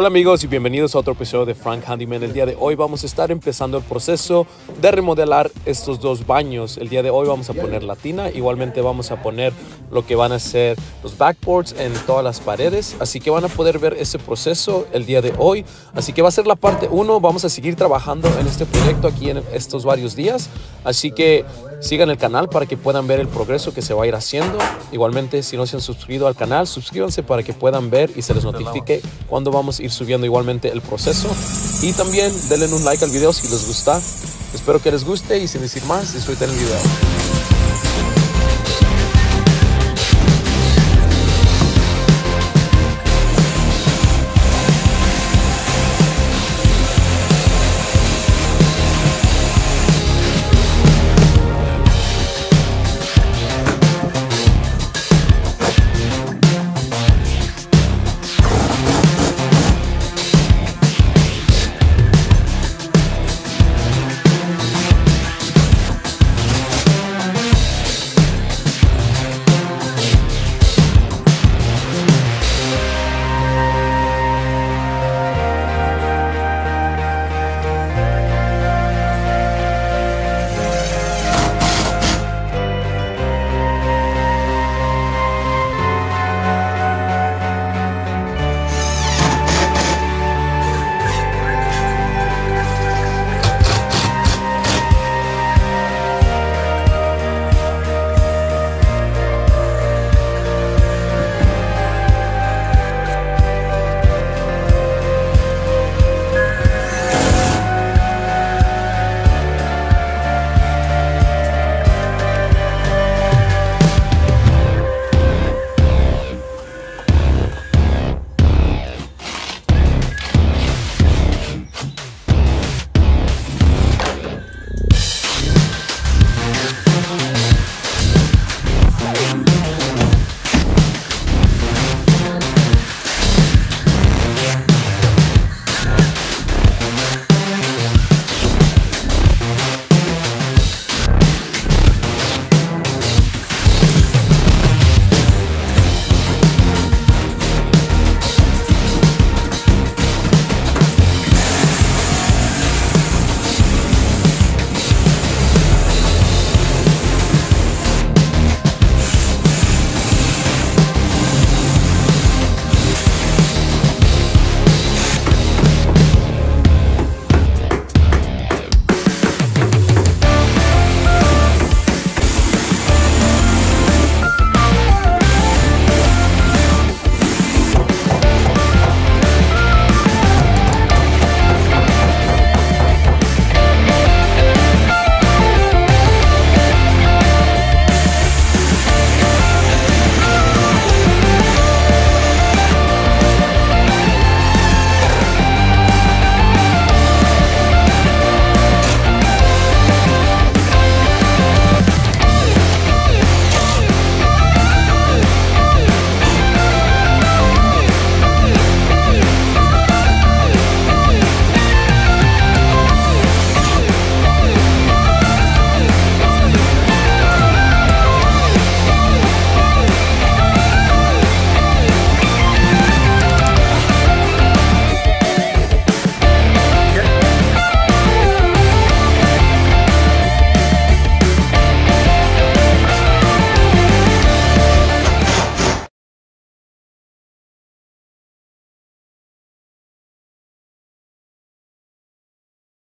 Hola amigos y bienvenidos a otro episodio de Frank Handyman. El día de hoy vamos a estar empezando el proceso de remodelar estos dos baños. El día de hoy vamos a poner la tina, igualmente vamos a poner lo que van a ser los backboards en todas las paredes. Así que van a poder ver ese proceso el día de hoy. Así que va a ser la parte 1, vamos a seguir trabajando en este proyecto aquí en estos varios días. Así que sigan el canal para que puedan ver el progreso que se va a ir haciendo. Igualmente, si no se han suscrito al canal, suscríbanse para que puedan ver y se les notifique cuando vamos a ir subiendo igualmente el proceso. Y también denle un like al video si les gusta. Espero que les guste y sin decir más, disfruten el video.